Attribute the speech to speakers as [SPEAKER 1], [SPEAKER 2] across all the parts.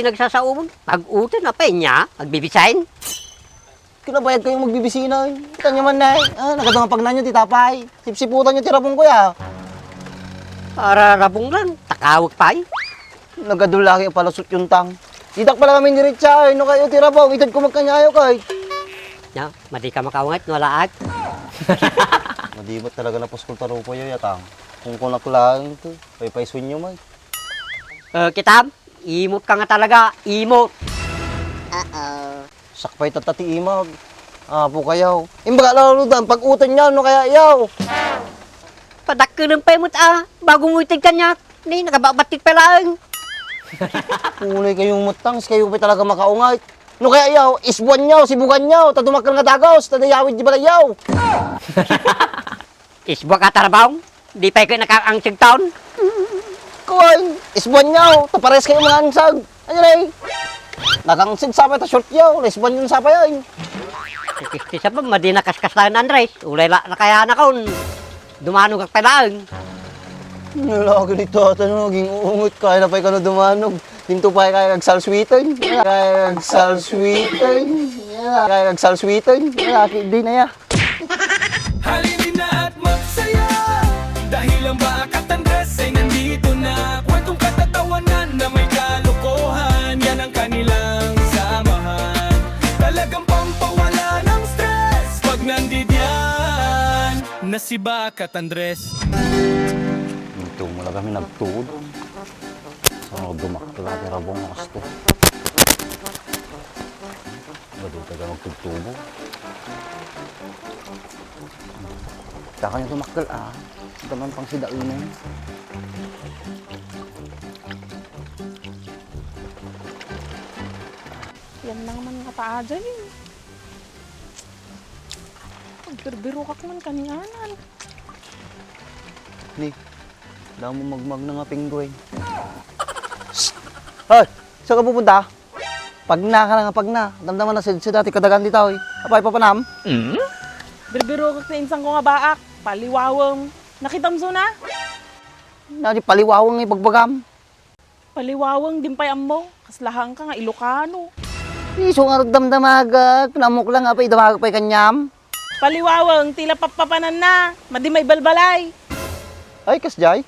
[SPEAKER 1] Pinagsasaumon, pag-utin na pa niya, magbibisahin.
[SPEAKER 2] Kinabayad kayong magbibisina. Kita nyo man na nagadang pagnan nyo, titapay. Sipsiputan nyo, tirapong ko ya.
[SPEAKER 1] Ararabong lang, takawag pa eh.
[SPEAKER 2] Nagadulaki ang palusot yung tang. Didak pala kami diretsa, no kayo tirapong. Itad ko magkanyayo kay.
[SPEAKER 1] Ya, madi ka makawangat, wala at.
[SPEAKER 2] Madibat talaga na puskul tarupo yun yatang. Kung kunak-lang ito, paypaiswin nyo may.
[SPEAKER 1] Kitam, imot ka nga talaga, imot.
[SPEAKER 2] Sakpay tatati imag. Po kayaw. Imbaga lalo dan, pag-utan nyo, no kaya yaw.
[SPEAKER 1] Padak ka ng pemot bago mo itig kanyak. Ni, nakababatit pa lang.
[SPEAKER 2] Punay kayong mutang, kayo pa talaga makaungay. No kaya yaw, isbuan nyo, sibugan nyo, tadumakal nga dagos, tadayawid di balayaw.
[SPEAKER 1] Isbwa ka tarabang, di pa kayo nakaangtig taon.
[SPEAKER 2] Kuwan, isbuan nyo, tapares kayo mga ansag. Ano rin? Nakangsig sapay ta short yaw, isbuan nyo sapay yun.
[SPEAKER 1] Kisa pa, madi nakaskas tayo ng Andres. Ulay la na kaya na kaon. Dumanog ka palang.
[SPEAKER 2] Nalaki nito at naging uungot, kaya na pa'y ka na dumanog. Tinto pa kaya kagsalswitan. Kaya kagsalswitan. Kaya kagsalswitan. Nalaki din na ya.
[SPEAKER 3] Halinin na at magsaya dahil ang Bakat Andres ay nandito na. Kwentong katatawanan na may kalokohan, yan ang kanilang samahan. Talagang pampawala ng stress pag nandidyan na si Bakat Andres.
[SPEAKER 2] Ito mo lang kami nagtuod. Ano dumakla, karabong akas to. Badul taga magtugtubo. Saka nyo tumakal Daman pang sidaunan.
[SPEAKER 4] Yan lang man kataa dyan eh. Pagbirbiro ka man kaninganan.
[SPEAKER 2] Ni, daw mo magmag na nga pinggoy. Hoy, saan ka pupunta? Pagna ka na nga pagna. Damdaman na si dati kadagan dito eh. Apay pa panam?
[SPEAKER 4] Birbiro ka sa insang ko nga baak. Paliwawang. Nakitamso na?
[SPEAKER 2] Nadi paliwawang ibagbagam.
[SPEAKER 4] Paliwawang din pa'y mo. Kaslahang ka nga Ilocano.
[SPEAKER 2] Iso nga damdamagag. Pinamok lang apay damagag pa'y kanyam.
[SPEAKER 4] Paliwawang, tila papapanan na. Madi may balbalay.
[SPEAKER 2] Ay, kasjay.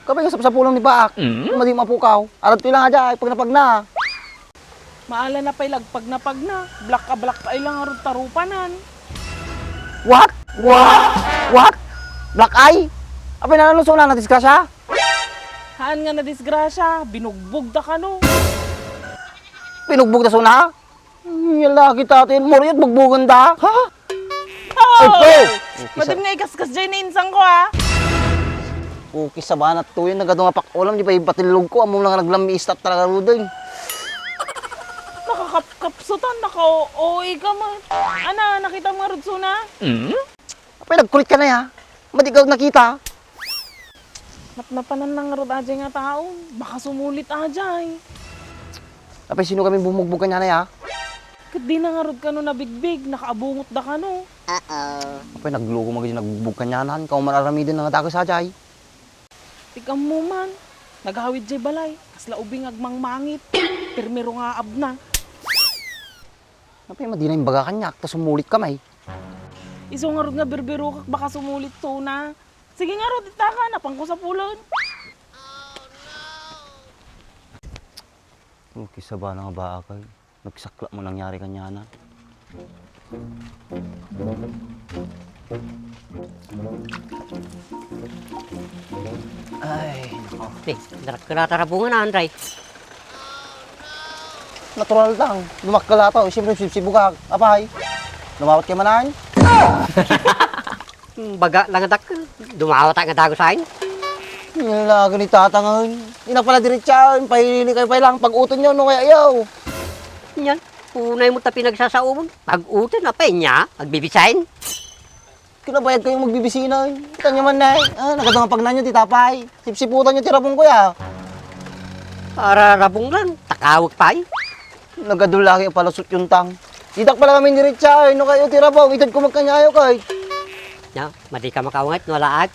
[SPEAKER 2] Kapay nga sa pulong ni Baak. Madi mapukaw. Arad ko lang nga jay, pag napagna.
[SPEAKER 4] Maala na pa'y lagpag na pag na. Black ka black pa ilang arod tarupanan.
[SPEAKER 2] What? What? Black eye? Apay na nalusong na natis ka siya?
[SPEAKER 4] Haan nga na disgrasya. Binugbog da ka no.
[SPEAKER 2] Pinugbog na suna? Yala kita atin. Moriat bugbugan da. Ha?
[SPEAKER 4] Oh! Madim nga ikaskas dyan na insang ko
[SPEAKER 2] Okay sa banat to yun. Nagadong nga pakulam. Di pa ibatilog ko. Among lang naglamistat talaga rudin.
[SPEAKER 4] Nakakapsutan, naka-OA ka man. Ana, nakita mo nga Rudsuna?
[SPEAKER 2] Apay nagkulit ka na ya. Madi ka nakita.
[SPEAKER 4] Napnapanan ng rod ajay nga tao. Baka sumulit ajay.
[SPEAKER 2] Apay sino kami bumugbog ka niya na ya?
[SPEAKER 4] Kat di na nga rod ka no nabigbig. Nakaabungot da ka no.
[SPEAKER 2] Apay nagluko magiging nagbugbog ka niya na. Kau mararami din ng atake sa jay.
[SPEAKER 4] Tikam mo man. Naghawid jay balay. Kasla ubing agmangmangit. Pirmero nga abna.
[SPEAKER 2] Apay madina yung baga kanyak. Tas sumulit kamay.
[SPEAKER 4] Iso nga rod nga birbiro kak baka sumulit so na. Sige nga rod ita ka. Napang ko sa pulon.
[SPEAKER 2] Okay sa ba nga ba akay? Nagsakla mo nangyari kanya na. Ay,
[SPEAKER 1] Karatarabungan na, Andres.
[SPEAKER 2] natural lang. Lumakal ata. Siyempre, sibugak. Apay. Lumawat kayo manahan.
[SPEAKER 1] Baga lang adak, dumawat ang dago sa akin.
[SPEAKER 2] Nilalaga ni tatangan. Hindi na pala diretsyan. Pahilili kayo pa lang. Pag-uton nyo, no kaya ayaw.
[SPEAKER 1] Yan, unay mo ta pinagsasaumon, pag-utin na pa niya, magbibisahin.
[SPEAKER 2] Kinabayad kayong magbibisina. Kita nyo man na. Nagadang pagnan nyo, titapay. Sipsiputan nyo, tirapong ko ya.
[SPEAKER 1] Ararabong lang, takawag pa eh.
[SPEAKER 2] Nagadulaki ang palusot yung tang. Didak pala kami diretsyan. No kayo tirapong. Itad ko magkanyayo kay.
[SPEAKER 1] Ya, madi ka makawangat, wala at.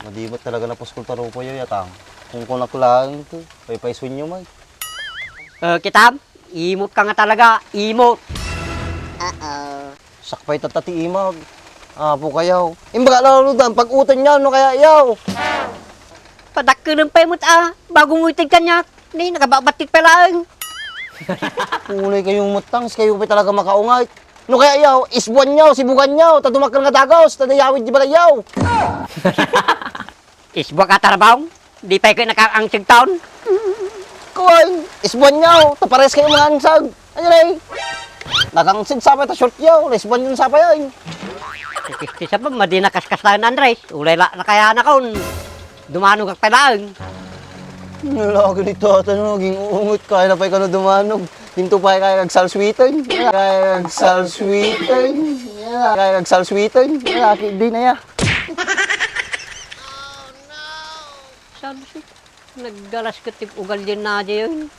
[SPEAKER 2] Madibat talaga na puskul tarupo yun yatang. Kung kunakulaan ito, paypaysun nyo may.
[SPEAKER 1] Kitab, imot ka nga talaga, imot.
[SPEAKER 2] Sakpay tatati imag. Apo kayaw. Imbaga laludan, pag utan niya, no kaya yaw.
[SPEAKER 1] Padak ka ng paimot bago mo itig kanya. Ni, nakababatit pa lang.
[SPEAKER 2] Kulay kayong mutangs, kayo pa talaga makaungay. No kaya yaw, isbuan nyaw, sibugan nyaw, tadumakal nga dagaws, tadayawid di balayaw.
[SPEAKER 1] Isbwa ka tarabaw, di pa kayo nakaangtig taon.
[SPEAKER 2] Kuwain, isbuan nyaw, tapares kayo mga ansag. Ano rin? Nakangsid sapay ta short yaw, isbuan yun sapay ay.
[SPEAKER 1] Kisti sa madi nakaskas lang Andres. Ulay la na kaya na kaon. Dumanog ka lang.
[SPEAKER 2] Nalaki ni Tata, naging uungot kaya na pa ikaw na dumanog. Hinto pa kaya kagsalswitan. Kaya kagsalswitan. Kaya kagsalswitan. Nalaki din na ya.
[SPEAKER 1] Sabi siya, naggalas ka tip ugal din na yun.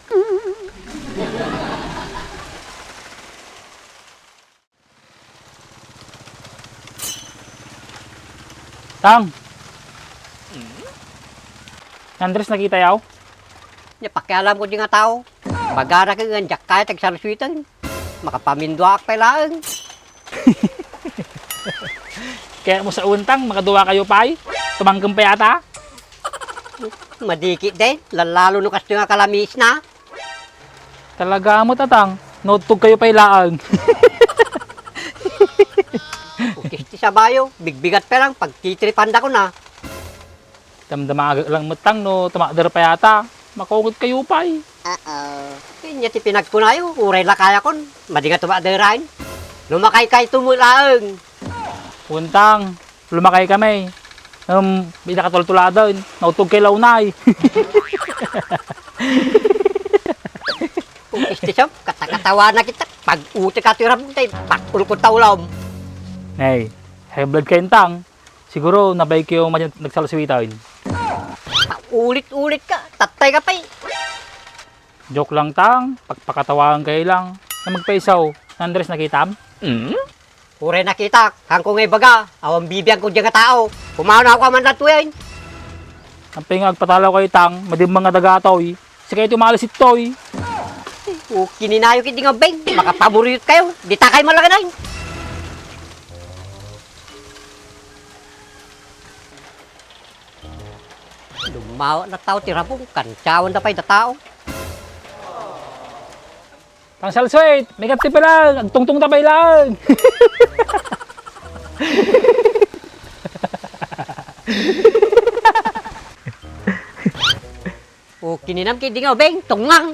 [SPEAKER 5] Tang! Andres, nakita yaw?
[SPEAKER 1] Pakialam ko di nga tao. Bagara ka nga, jak kaya tagsaluswitan. Makapamindwa ka lang.
[SPEAKER 5] Kaya mo sa untang, makaduwa kayo pa'y? Tumangkang pa yata?
[SPEAKER 1] Madikit din, lalo no kasi nga kalamis na.
[SPEAKER 5] Talaga mo, tatang. Notog kayo pa'y laang.
[SPEAKER 1] Kisti sa bayo, bigbigat pa lang, pagtitripanda ko na.
[SPEAKER 5] Damdamaga lang matang, no, tumakder pa yata. Makungot kayo pa'y.
[SPEAKER 1] Kanya ti pinagpunayo, uray la kaya kon. Madi nga tumaderain. Lumakay kay tumulaang.
[SPEAKER 5] Untang, lumakay kami. Binakatultulada, nautog kay launay.
[SPEAKER 1] Kung kisti siya, katakatawa na kita. Pag-uti ka tirap mo tayo, pag-ulkot taulam.
[SPEAKER 5] Hey, high blood kayo tang. Siguro, nabay kayo nagsalaswitain.
[SPEAKER 1] Ulit-ulit ka, tatay ka pa'y.
[SPEAKER 5] Joke lang tang, pagpakatawagan kayo lang. Na magpaisaw, Andres nakita?
[SPEAKER 1] Uray nakita, hangko ngay baga, awang bibiyang ko dyan nga tao. Pumaw na ako man na tuyan.
[SPEAKER 5] Ang pingag patalaw kayo tang, madim mga dagatoy. Sige kayo tumalis itoy.
[SPEAKER 1] O kininayo kiti nga beng, makapamuriyot kayo. Di takay malaga na yun. Lumawa na tao tirapong, kantsawan na pa'y na tao.
[SPEAKER 5] Tang salswait, may kapti pa lang, agtungtong tabay lang.
[SPEAKER 1] O kininam kiti nga beng, tungang.